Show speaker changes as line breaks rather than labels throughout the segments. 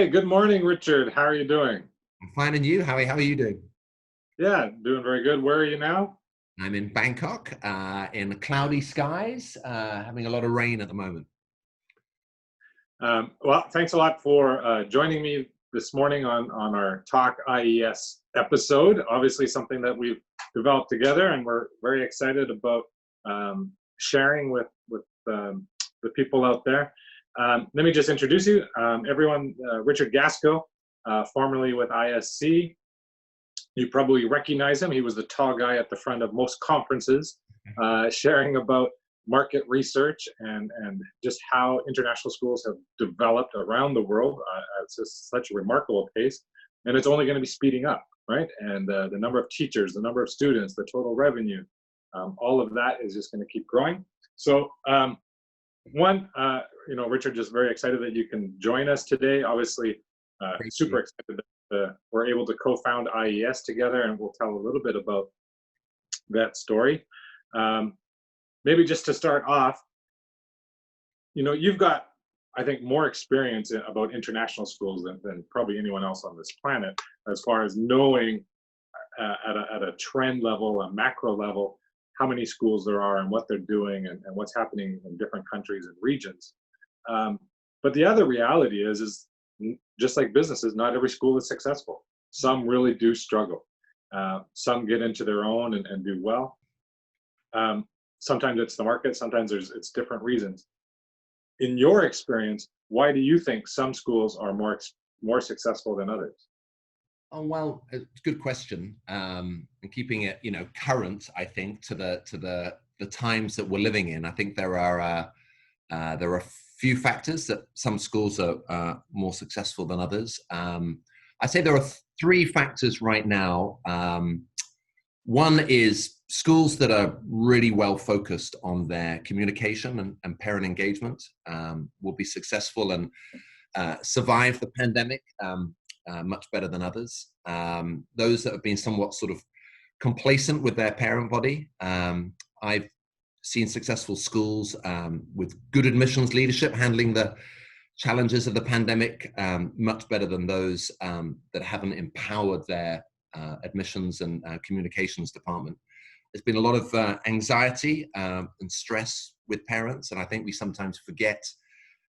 Hey, good morning, Richard. How are you doing?
I'm fine, and you, Howie? How are you doing?
Yeah, doing very good. Where are you now?
I'm in Bangkok, in cloudy skies, having a lot of rain at the moment.
Well, thanks a lot for joining me this morning on our Talk IES episode. Obviously, something that we've developed together, and we're very excited about sharing with the people out there. Let me just introduce you, everyone. Richard Gaskell, formerly with ISC. You probably recognize him. He was the tall guy at the front of most conferences, sharing about market research and just how international schools have developed around the world at such a remarkable pace. And it's only going to be speeding up, right? And the number of teachers, the number of students, the total revenue, all of that is just going to keep growing. So Richard, just very excited that you can join us today. Obviously, super excited that we're able to co-found IES together, and we'll tell a little bit about that story. Maybe just to start off, you've got, I think, more experience about international schools than probably anyone else on this planet, as far as knowing at a trend level, a macro level, how many schools there are and what they're doing and what's happening in different countries and regions. But the other reality is just like businesses, not every school is successful. Some really do struggle. Some get into their own and do well. Sometimes it's the market, sometimes it's different reasons. In your experience, why do you think some schools are more successful than others?
Oh, well, it's a good question. And keeping it, current, I think, to the times that we're living in. I think there are a few factors that some schools are more successful than others. I say there are three factors right now. One is schools that are really well focused on their communication and parent engagement will be successful and survive the pandemic much better than others. Those that have been somewhat sort of complacent with their parent body, I've seen successful schools with good admissions leadership handling the challenges of the pandemic much better than those that haven't empowered their admissions and communications department. There's been a lot of anxiety and stress with parents, and I think we sometimes forget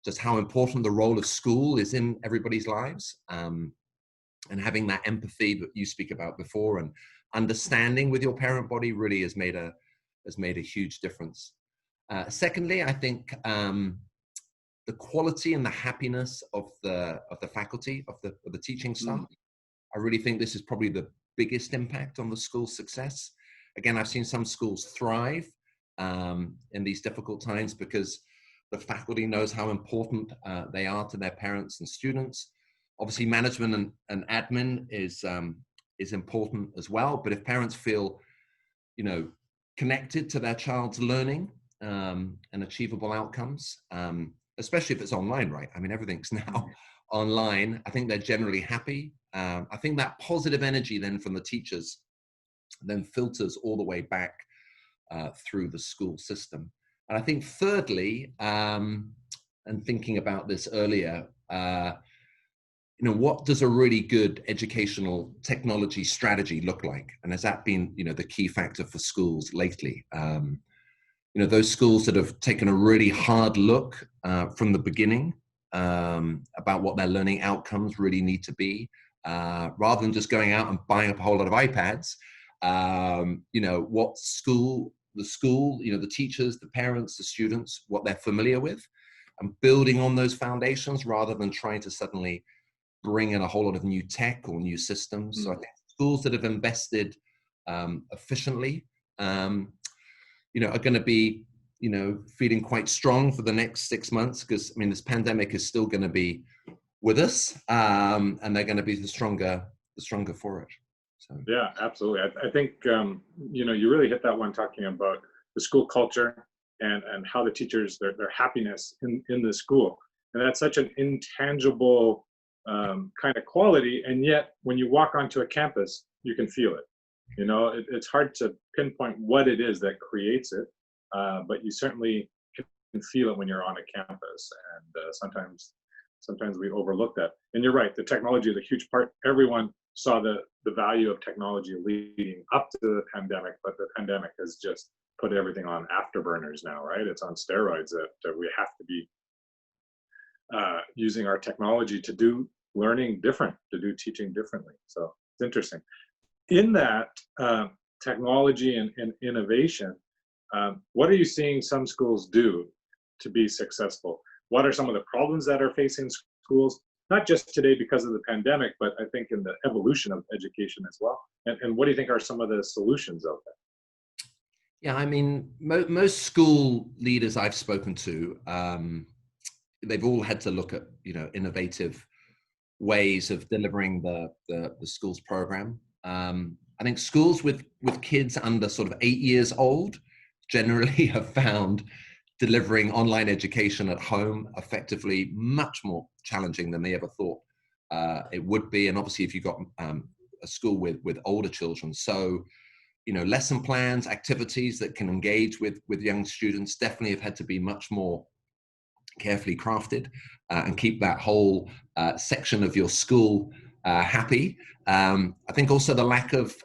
just how important the role of school is in everybody's lives, and having that empathy that you speak about before and understanding with your parent body really has made a huge difference. Secondly, I think the quality and the happiness of the faculty, of the teaching staff. I really think this is probably the biggest impact on the school's success. Again, I've seen some schools thrive in these difficult times because the faculty knows how important they are to their parents and students. Obviously, management and admin is important as well. But if parents feel, connected to their child's learning and achievable outcomes, especially if it's online, right? I mean, everything's now online. I think they're generally happy. I think that positive energy then from the teachers then filters all the way back through the school system. And I think thirdly, and thinking about this earlier, what does a really good educational technology strategy look like? And has that been, the key factor for schools lately? Those schools that have taken a really hard look from the beginning about what their learning outcomes really need to be, rather than just going out and buying up a whole lot of iPads. What the school, the teachers, the parents, the students, what they're familiar with, and building on those foundations rather than trying to suddenly bring in a whole lot of new tech or new systems. So I think schools that have invested efficiently, are going to be, feeling quite strong for the next 6 months, because this pandemic is still going to be with us, and they're going to be the stronger for it. So.
Yeah, absolutely. I think you really hit that one, talking about the school culture and how the teachers, their happiness in the school, and that's such an intangible kind of quality, and yet when you walk onto a campus, you can feel it. It's hard to pinpoint what it is that creates it, but you certainly can feel it when you're on a campus. And sometimes sometimes we overlook that. And you're right, the technology is a huge part. Everyone saw the value of technology leading up to the pandemic, but the pandemic has just put everything on afterburners now, right? It's on steroids that we have to be using our technology to do learning different, to do teaching differently. So it's interesting. In that technology and innovation, what are you seeing some schools do to be successful? What are some of the problems that are facing schools, not just today because of the pandemic, but I think in the evolution of education as well? And what do you think are some of the solutions out there?
Yeah, I mean, most school leaders I've spoken to, they've all had to look at, innovative ways of delivering the school's program. I think schools with kids under sort of 8 years old generally have found delivering online education at home effectively much more challenging than they ever thought it would be. And obviously, if you've got a school with older children, so lesson plans, activities that can engage with young students definitely have had to be much more carefully crafted and keep that whole section of your school happy. I think also the lack of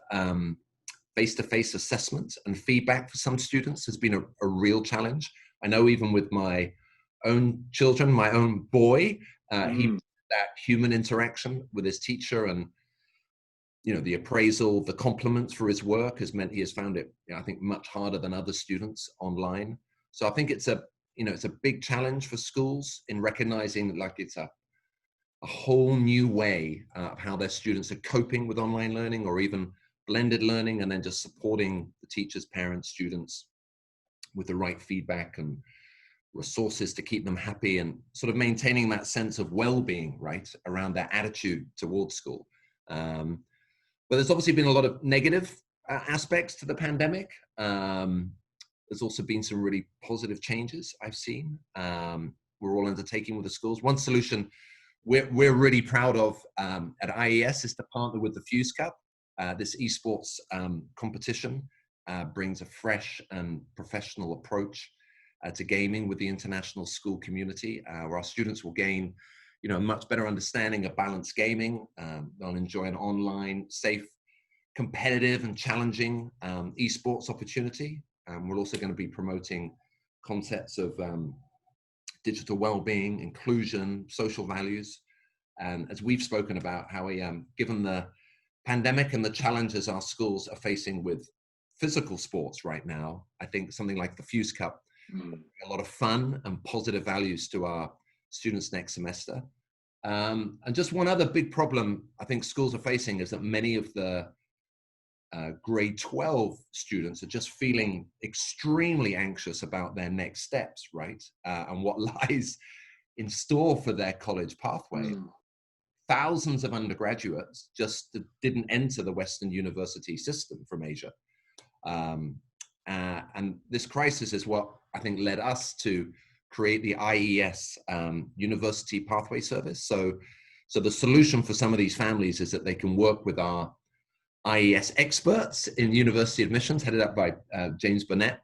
face-to-face assessment and feedback for some students has been a real challenge. I know even with my own children, my own boy, he that human interaction with his teacher and the appraisal, the compliments for his work has meant he has found it, I think, much harder than other students online. So I think it's a big challenge for schools in recognizing like it's a whole new way of how their students are coping with online learning or even blended learning, and then just supporting the teachers, parents, students with the right feedback and resources to keep them happy and sort of maintaining that sense of well-being, right, around their attitude towards school. But there's obviously been a lot of negative aspects to the pandemic. There's also been some really positive changes I've seen. We're all undertaking with the schools. One solution we're really proud of at IES is to partner with the Fuse Cup. This esports competition brings a fresh and professional approach to gaming with the international school community, where our students will gain a much better understanding of balanced gaming. They'll enjoy an online, safe, competitive and challenging esports opportunity. We're also going to be promoting concepts of digital well-being, inclusion, social values. And as we've spoken about how given the pandemic and the challenges our schools are facing with physical sports right now, I think something like the Fuse Cup, a lot of fun and positive values to our students next semester. And just one other big problem I think schools are facing is that many of the grade 12 students are just feeling extremely anxious about their next steps, right? And what lies in store for their college pathway. Thousands of undergraduates just didn't enter the Western university system from Asia. And this crisis is what I think led us to create the IES University Pathway Service. So the solution for some of these families is that they can work with our IES experts in university admissions, headed up by James Burnett,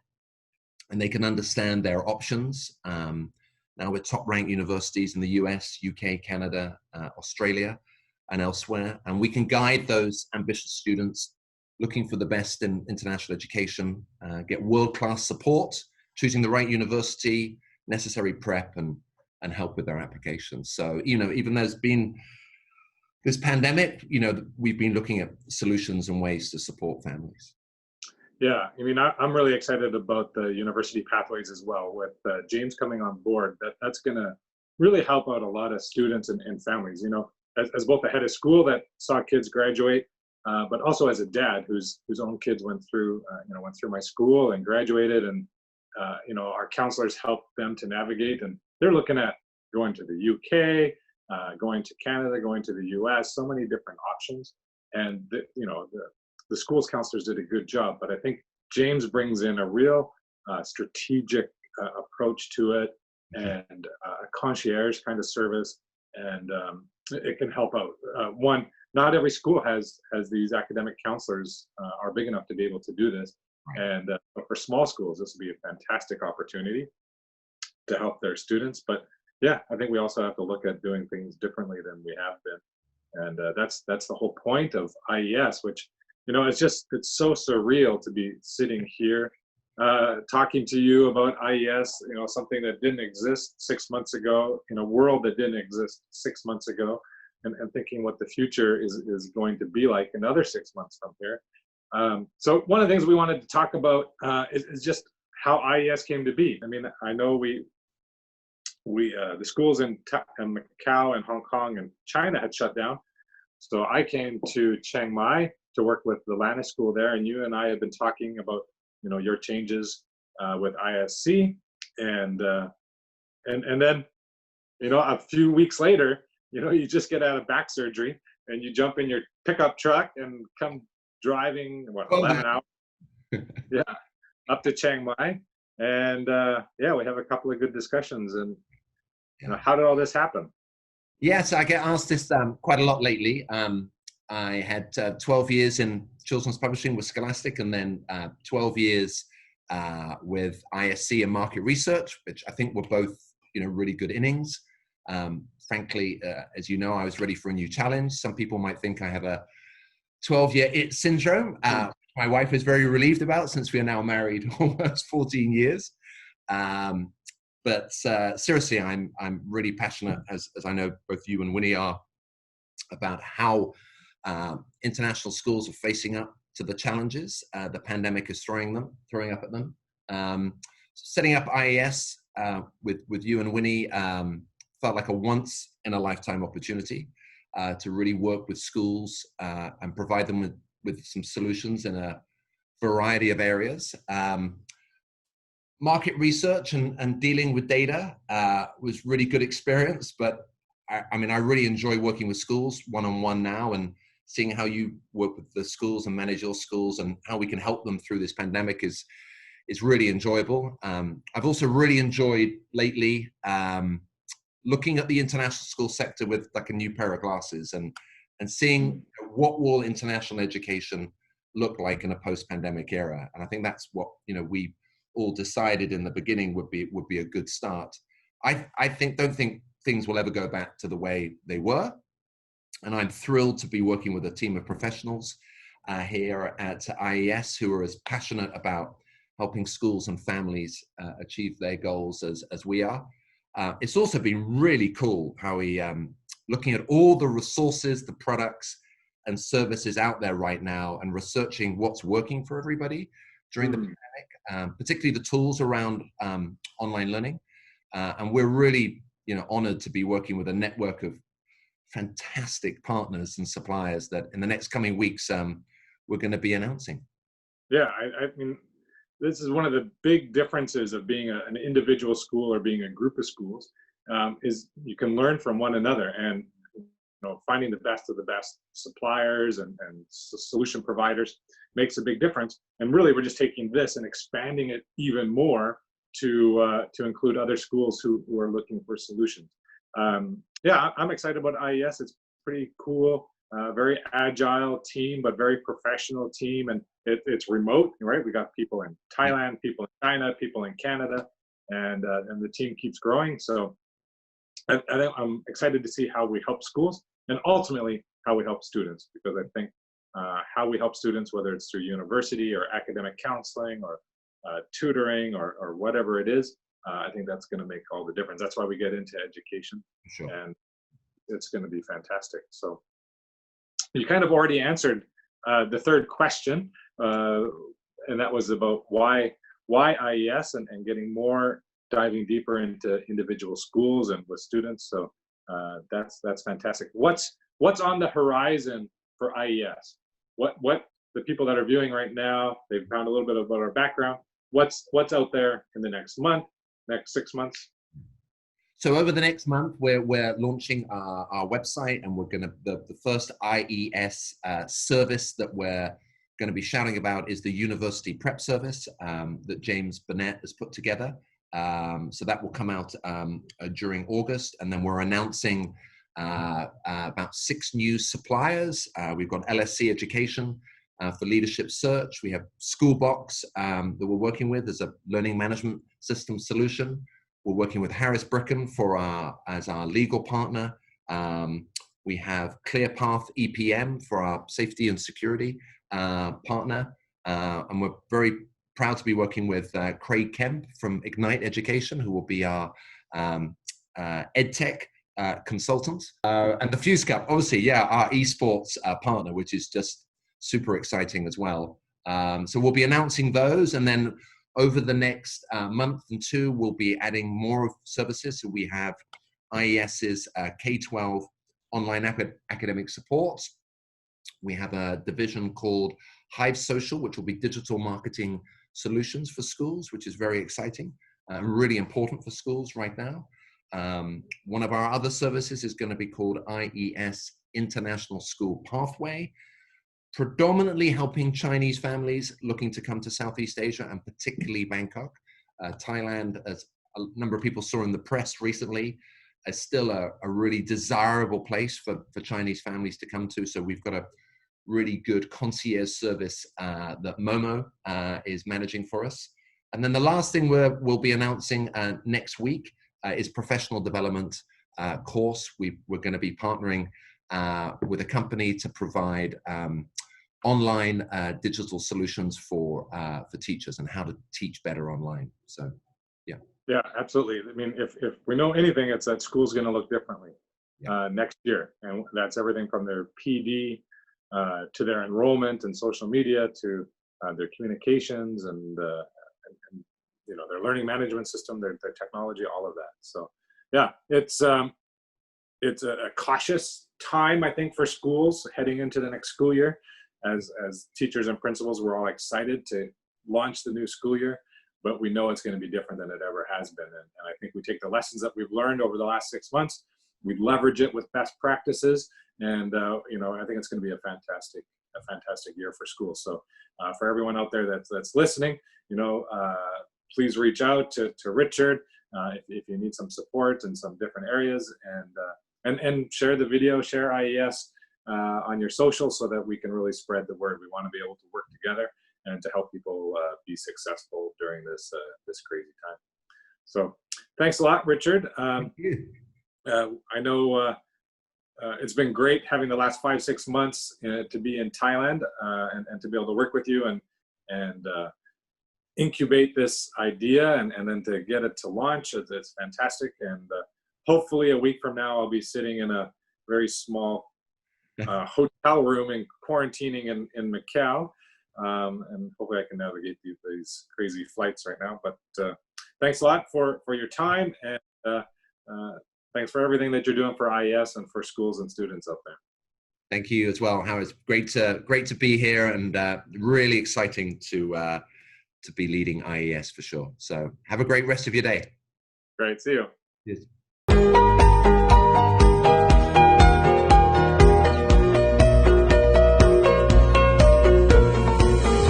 and they can understand their options. Now with top-ranked universities in the US, UK, Canada, Australia, and elsewhere, and we can guide those ambitious students looking for the best in international education, get world-class support, choosing the right university, necessary prep, and help with their applications. So, even though there's been this pandemic, we've been looking at solutions and ways to support families.
Yeah, I mean, I'm really excited about the university pathways as well. With James coming on board, that's going to really help out a lot of students and families. As both the head of school that saw kids graduate, but also as a dad whose own kids went through my school and graduated, and our counselors helped them to navigate, and they're looking at going to the UK, going to Canada, going to the US, so many different options. And the school's counselors did a good job, but I think James brings in a real strategic approach to it, and a concierge kind of service, and it can help out. One, not every school has these academic counselors are big enough to be able to do this, and but for small schools, this would be a fantastic opportunity to help their students. But yeah, I think we also have to look at doing things differently than we have been, and that's the whole point of IES, which it's so surreal to be sitting here talking to you about IES, something that didn't exist 6 months ago in a world that didn't exist 6 months ago, and thinking what the future is going to be like another 6 months from here. So one of the things we wanted to talk about is just how IES came to be. I mean, I know we the schools in Macau and Hong Kong and China had shut down. So I came to Chiang Mai to work with the Lana School there, and you and I have been talking about your changes with ISC, and then a few weeks later, you just get out of back surgery and you jump in your pickup truck and come driving 11 hours, yeah, up to Chiang Mai, and yeah, we have a couple of good discussions. And how did all this happen?
Yes, I get asked this quite a lot lately. I had 12 years in children's publishing with Scholastic, and then 12 years with ISC and market research, which I think were both, really good innings. Frankly, as you know, I was ready for a new challenge. Some people might think I have a 12-year it syndrome. My wife is very relieved about, since we are now married almost 14 years. But seriously, I'm really passionate, as I know both you and Winnie are, about how international schools are facing up to the challenges the pandemic is throwing up at them. Setting up IES with you and Winnie felt like a once in a lifetime opportunity to really work with schools and provide them with some solutions in a variety of areas. Market research and dealing with data was really good experience, but I mean, I really enjoy working with schools one-on-one now, and seeing how you work with the schools and manage your schools and how we can help them through this pandemic is really enjoyable. I've also really enjoyed lately looking at the international school sector with like a new pair of glasses, and seeing what will international education look like in a post-pandemic era. And I think that's what we all decided in the beginning would be a good start. I don't think things will ever go back to the way they were, and I'm thrilled to be working with a team of professionals here at IES who are as passionate about helping schools and families achieve their goals as we are. It's also been really cool how we looking at all the resources, the products and services out there right now, and researching what's working for everybody during the pandemic, particularly the tools around online learning. And we're really, honored to be working with a network of fantastic partners and suppliers that in the next coming weeks, we're going to be announcing.
Yeah, I mean, this is one of the big differences of being an individual school or being a group of schools, is you can learn from one another, and finding the best of the best suppliers and solution providers makes a big difference. And really, we're just taking this and expanding it even more to include other schools who are looking for solutions. Yeah, I'm excited about IES. It's pretty cool, very agile team, but very professional team, and it's remote, right? We got people in Thailand, people in China, people in Canada, and the team keeps growing. So I'm excited to see how we help schools, and ultimately how we help students, because I think how we help students, whether it's through university or academic counseling or tutoring or whatever it is, I think that's going to make all the difference. That's why we get into education,
Sure. And
it's going to be fantastic. So you kind of already answered the third question, and that was about why IES and getting more, diving deeper into individual schools and with students. So that's fantastic. What's on the horizon for IES? What the people that are viewing right now, they've found a little bit about our background. What's out there in the next month, next 6 months?
So over the next month, we're launching our website, and we're going to the first IES service that we're going to be shouting about is the University Prep Service that James Burnett has put together. So that will come out during August, and then we're announcing about 6 new suppliers. We've got LSC Education for leadership search. We have Schoolbox that we're working with as a learning management system solution. We're working with Harris Bricken as our legal partner. We have ClearPath EPM for our safety and security partner. And we're very proud to be working with Craig Kemp from Ignite Education, who will be our EdTech consultant. And the Fuse Cup, obviously, yeah, our esports partner, which is just super exciting as well. So we'll be announcing those, and then over the next month and two, we'll be adding more services. So we have IES's K-12 online academic support. We have a division called Hive Social, which will be digital marketing solutions for schools, which is very exciting and really important for schools right now. One of our other services is going to be called IES International School Pathway, predominantly helping Chinese families looking to come to Southeast Asia, and particularly Bangkok. Thailand, as a number of people saw in the press recently, is still a really desirable place for Chinese families to come to. So we've got a really good concierge service that Momo is managing for us. And then the last thing we'll be announcing next week is professional development course. We're going to be partnering with a company to provide online digital solutions for teachers and how to teach better online. So, yeah.
Yeah, absolutely. I mean, if we know anything, it's that school's going to look differently next year. And that's everything from their PD to their enrollment and social media to their communications and you know, their learning management system, their technology, all of that. So, yeah, it's a cautious time, I think, for schools heading into the next school year. As teachers and principals, we're all excited to launch the new school year, but we know it's going to be different than it ever has been. And I think we take the lessons that we've learned over the last 6 months, we leverage it with best practices, and you know, I think it's going to be a fantastic year for schools. So for everyone out there that's listening, you know, please reach out to Richard if you need some support in some different areas, and share the video, share IES on your social, so that we can really spread the word. We want to be able to work together and to help people be successful during this crazy time. So thanks a lot, Richard.
Thank you.
I know it's been great having the last 5-6 months to be in Thailand and to be able to work with you and incubate this idea and then to get it to launch. It's fantastic. And hopefully a week from now, I'll be sitting in a very small hotel room and quarantining in Macau. And hopefully I can navigate these crazy flights right now. But thanks a lot for your time, and thanks for everything that you're doing for IES and for schools and students out there.
Thank you as well, Howard. It's great to be here, and really exciting to be leading IES for sure. So have a great rest of your day.
Great. See you.
Yes.